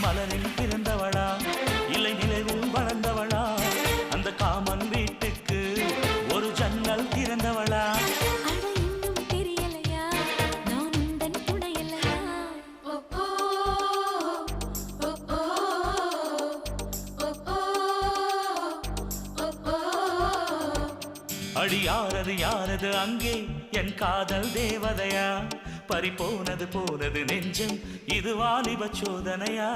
மலரில் பிறந்தவளா இல்லை நிலவில் வளர்ந்தவளா அந்த காமன் வீட்டுக்கு ஒரு ஜன்னல் திறந்தவளா அடி யாரது யாரது அங்கே என் காதல் தேவதையா பறிபோனது போனது நெஞ்சம் இது வாலிப சோதனையா